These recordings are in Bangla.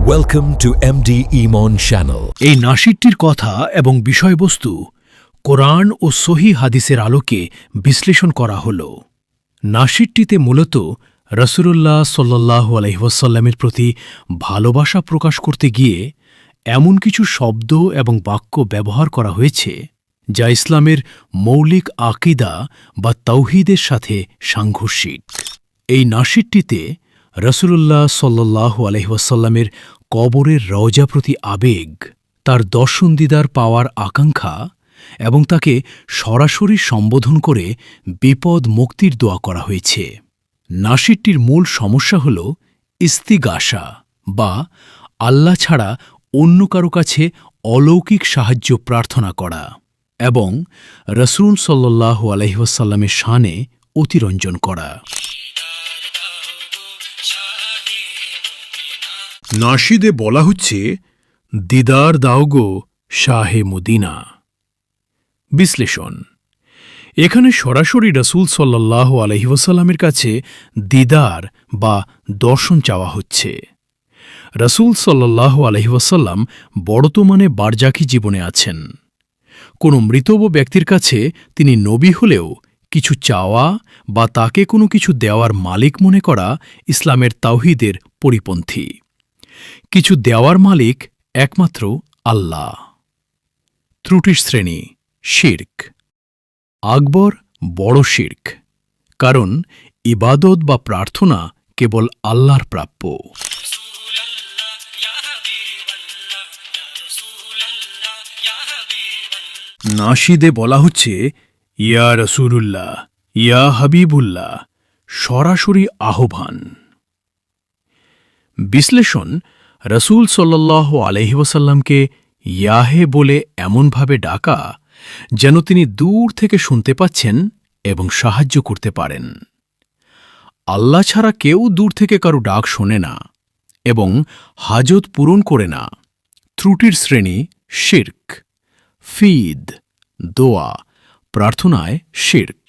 Welcome to MD Iman Channel. এই নাশিদটির কথা এবং বিষয়বস্তু কোরআন ও সহি হাদিসের আলোকে বিশ্লেষণ করা হল। নাশিদটিতে মূলত রাসূলুল্লাহ সাল্লাল্লাহু আলাইহি ওয়াসাল্লামের প্রতি ভালোবাসা প্রকাশ করতে গিয়ে এমন কিছু শব্দ এবং বাক্য ব্যবহার করা হয়েছে যা ইসলামের মৌলিক আকীদা বা তাওহীদের সাথে সাংঘর্ষিক। এই নাশিদটিতে রাসূলুল্লাহ সাল্লাল্লাহু আলাইহি ওয়াসাল্লামের কবরের রওজা প্রতি আবেগ, তার দর্শন দিদার পাওয়ার আকাঙ্ক্ষা এবং তাকে সরাসরি সম্বোধন করে বিপদ মুক্তির দোয়া করা হয়েছে। নাশিদটির মূল সমস্যা হল ইস্তিগাসা বা আল্লাহ ছাড়া অন্য কারো কাছে অলৌকিক সাহায্য প্রার্থনা করা এবং রাসূল সাল্লাল্লাহু আলাইহি ওয়াসাল্লামের শানে অতিরঞ্জন করা। নাশিদে বলা হচ্ছে, দিদার দাও গো শাহে মদিনা। বিশ্লেষণ: এখানে সরাসরি রাসূল সাল্লাল্লাহু আলাইহি ওয়াসাল্লামের কাছে দিদার বা দর্শন চাওয়া হচ্ছে। রাসূল সাল্লাল্লাহু আলাইহি ওয়াসাল্লাম বর্তমানে বারজাকি জীবনে আছেন। কোনো মৃতব ব্যক্তির কাছে তিনি নবী হলেও কিছু চাওয়া বা তাকে কোনো কিছু দেওয়ার মালিক মনে করা ইসলামের তাওহীদের পরিপন্থী। কিছু দেওয়ার মালিক একমাত্র আল্লাহ। ত্রুটির শ্রেণী: শিরক। আকবর বড় শিরক, কারণ ইবাদত বা প্রার্থনা কেবল আল্লাহর প্রাপ্য। নাশিদে বলা হচ্ছে, ইয়া রাসূলুল্লাহ, ইয়া হাবিবুল্লাহ, সরাসরি আহ্বান। বিশ্লেষণ: রাসূল সাল্লাল্লাহু আলাইহি ওয়াসাল্লামকে ইয়াহে বলে এমনভাবে ডাকা যেন তিনি দূর থেকে শুনতে পাচ্ছেন এবং সাহায্য করতে পারেন। আল্লাহ ছাড়া কেউ দূর থেকে কারো ডাক শোনে না এবং হাজত পূরণ করে না। ত্রুটির শ্রেণী: শিরক। ফিদ, দোয়া, প্রার্থনায় শিরক।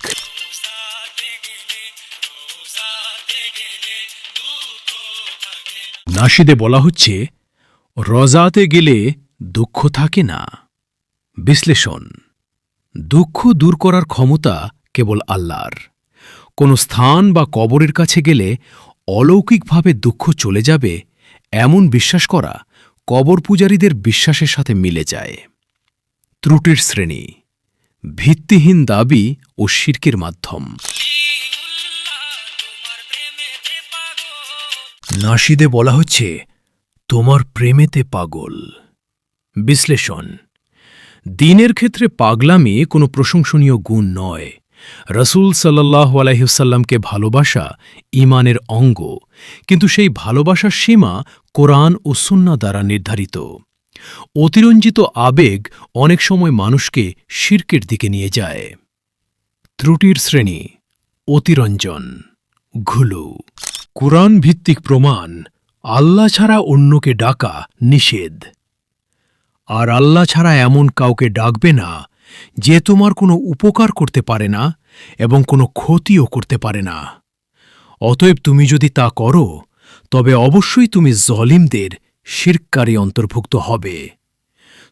নাশিদে বলা হচ্ছে, রজাতে গেলে দুঃখ থাকে না। বিশ্লেষণ: দুঃখ দূর করার ক্ষমতা কেবল আল্লাহর। কোনো স্থান বা কবরের কাছে গেলে অলৌকিকভাবে দুঃখ চলে যাবে এমন বিশ্বাস করা কবর পূজারীদের বিশ্বাসের সাথে মিলে যায়। ত্রুটির শ্রেণী: ভিত্তিহীন দাবি ও শিরকের মাধ্যম। নাশিদে বলা হচ্ছে, তোমার প্রেমেতে পাগল। বিশ্লেষণ: দ্বীনের ক্ষেত্রে পাগলামি কোনো প্রশংসনীয় গুণ নয়। রাসূল সাল্লাল্লাহু আলাইহি ওয়াসাল্লামকে ভালোবাসা ঈমানের অঙ্গ, কিন্তু সেই ভালোবাসার সীমা কোরআন ও সুন্নাহ দ্বারা নির্ধারিত। অতিরঞ্জিত আবেগ অনেক সময় মানুষকে শিরকের দিকে নিয়ে যায়। ত্রুটির শ্রেণী: অতিরঞ্জন, ঘুলু। কুরআন ভিত্তিক প্রমাণ: আল্লাহ ছাড়া অন্যকে ডাকা নিষেধ। আর আল্লাহ ছাড়া এমন কাউকে ডাকবে না যে তোমার কোনো উপকার করতে পারে না এবং কোনো ক্ষতিও করতে পারে না। অতএব তুমি যদি তা করো তবে অবশ্যই তুমি জলিমদের শিরককারী অন্তর্ভুক্ত হবে।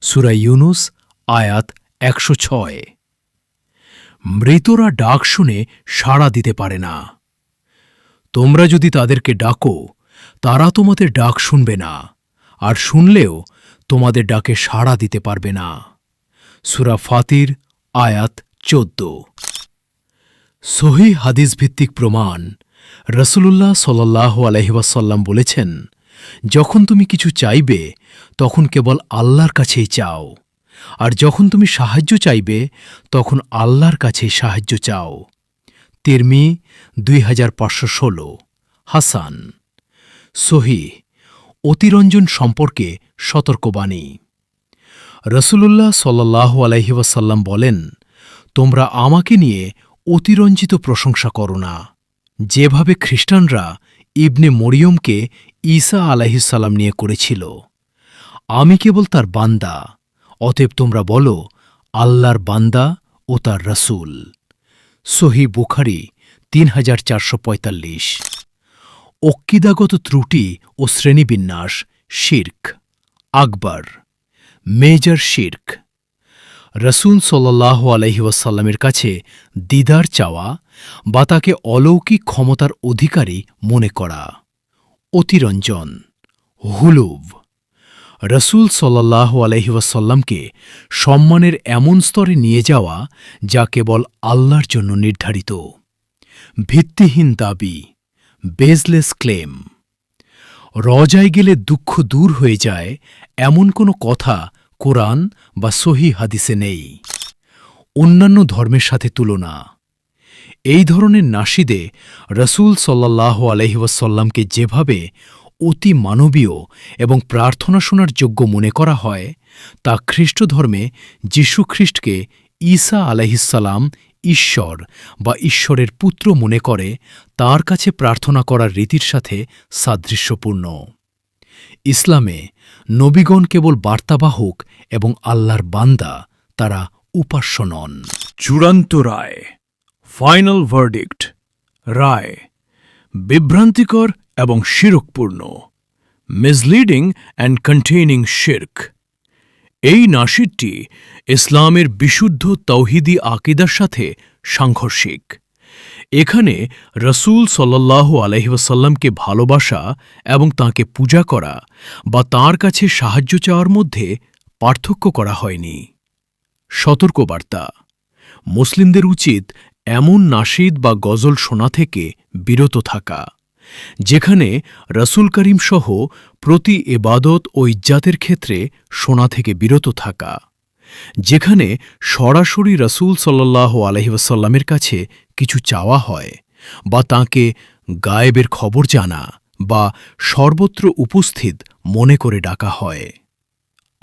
সূরা ইউনুস আয়াত ১০৬। মৃতরা ডাক শুনে সাড়া দিতে পারে না। তোমরা যদি তাদেরকে ডাকো তারা তোমাদের ডাক শুনবে না, আর শুনলেও তোমাদের ডাকে সাড়া দিতে পারবে না। সূরা ফাতির আয়াত ১৪। সহিহ হাদিস ভিত্তিক প্রমাণ: রাসূলুল্লাহ সাল্লাল্লাহু আলাইহি ওয়াসাল্লাম বলেছেন, যখন তুমি কিছু চাইবে তখন কেবল আল্লাহর কাছেই চাও, আর যখন তুমি সাহায্য চাইবে তখন আল্লাহর কাছেই সাহায্য চাও। তিরমিজি ২৫১৬। হাসান। সহিহ: অতিরঞ্জন সম্পর্কে সতর্কবাণী। রাসূলুল্লাহ সাল্লাল্লাহু আলাইহি ওয়াসাল্লাম বলেন, তোমরা আমাকে নিয়ে অতিরঞ্জিত প্রশংসা করো না, যেভাবে খ্রিস্টানরা ইবনে মরিয়মকে ঈসা আলাইহিস সালাম নিয়ে করেছিল। আমি কেবল তার বান্দা, অতএব তোমরা বলো আল্লাহর বান্দা ও তার রাসূল। সহিহ বুখারী ৩৪৪৫। অক্কিদাগত ত্রুটি ও শ্রেণীবিন্যাস শির্ক আকবর, মেজর শির্ক। রসুল সাল্লাল্লাহু আলাইহি ওয়াসাল্লামের কাছে দিদার চাওয়া বা তাকে অলৌকিক ক্ষমতার অধিকারী মনে করা। অতিরঞ্জন হুলুভ, রসুল সাল্লাল্লাহু আলাইহি ওয়াসাল্লামকে সম্মানের এমন স্তরে নিয়ে যাওয়া যা কেবল আল্লাহর জন্য নির্ধারিত। ভিত্তিহীন দাবি বেজলেস ক্লেম, রজায় গেলে দুঃখ দূর হয়ে যায় এমন কোনো কথা কোরআন বা সহি হাদিসে নেই। অন্যান্য ধর্মের সাথে তুলনা, এই ধরনের নাশিদে রসুল সাল্লাল্লাহু আলাইহি ওয়াসাল্লামকে যেভাবে অতি মানবীয় এবং প্রার্থনা শোনার যোগ্য মনে করা হয় তা খ্রিস্ট ধর্মে যীশু খ্রিস্টকে ঈসা আলাইহিসসালাম ঈশ্বর বা ঈশ্বরের পুত্র মনে করে তার কাছে প্রার্থনা করার রীতির সাথে সাদৃশ্যপূর্ণ। ইসলামে নবীগণ কেবল বার্তাবাহক এবং আল্লাহর বান্দা, তারা উপাস্য নন। চূড়ান্ত রায় ফাইনাল ভার্ডিক্ট, রায় বিভ্রান্তিকর এবং শিরকপূর্ণ, মিসলিডিং অ্যান্ড কন্টেইনিং শির্ক। এই নাশিদটি ইসলামের বিশুদ্ধ তৌহিদি আকিদার সাথে সাংঘর্ষিক। এখানে রসুল সাল্লাল্লাহু আলাইহি ওয়াসাল্লামকে ভালোবাসা এবং তাঁকে পূজা করা বা তাঁর কাছে সাহায্য চাওয়ার মধ্যে পার্থক্য করা হয়নি। সতর্কবার্তা, মুসলিমদের উচিত এমন নাশিদ বা গজল শোনা থেকে বিরত থাকা যেখানে রসুল করিম সহ প্রতি ইবাদত ও ইজ্জাতের ক্ষেত্রে শোনা থেকে বিরত থাকা, যেখানে সরাসরি রসুল সাল্লাল্লাহু আলাইহি ওয়াসাল্লামের কাছে কিছু চাওয়া হয় বা তাঁকে গায়েবের খবর জানা বা সর্বত্র উপস্থিত মনে করে ডাকা হয়।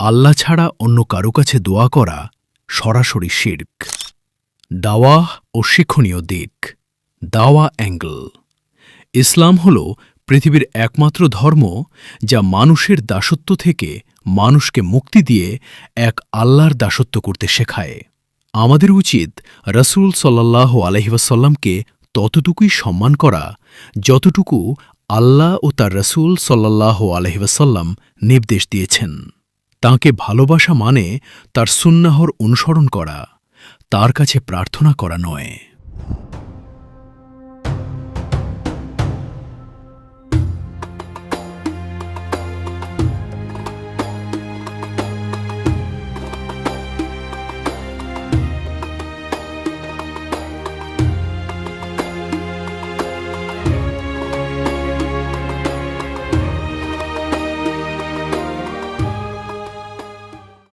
আল্লাহ ছাড়া অন্য কারো কাছে দোয়া করা সরাসরি শির্ক। দাওয়াহ ও শিক্ষণীয় দিক, দাওয়া অ্যাঙ্গেল। ইসলাম হল পৃথিবীর একমাত্র ধর্ম যা মানুষের দাসত্ব থেকে মানুষকে মুক্তি দিয়ে এক আল্লাহর দাসত্ব করতে শেখায়। আমাদের উচিত রসুল সাল্লাল্লাহু আলাইহি ওয়াসাল্লামকে ততটুকুই সম্মান করা যতটুকু আল্লাহ ও তার রসুল সাল্লাল্লাহু আলাইহি ওয়াসাল্লাম নির্দেশ দিয়েছেন। তাঁকে ভালোবাসা মানে তার সুন্নাহর অনুসরণ করা, তার কাছে প্রার্থনা করা নয়।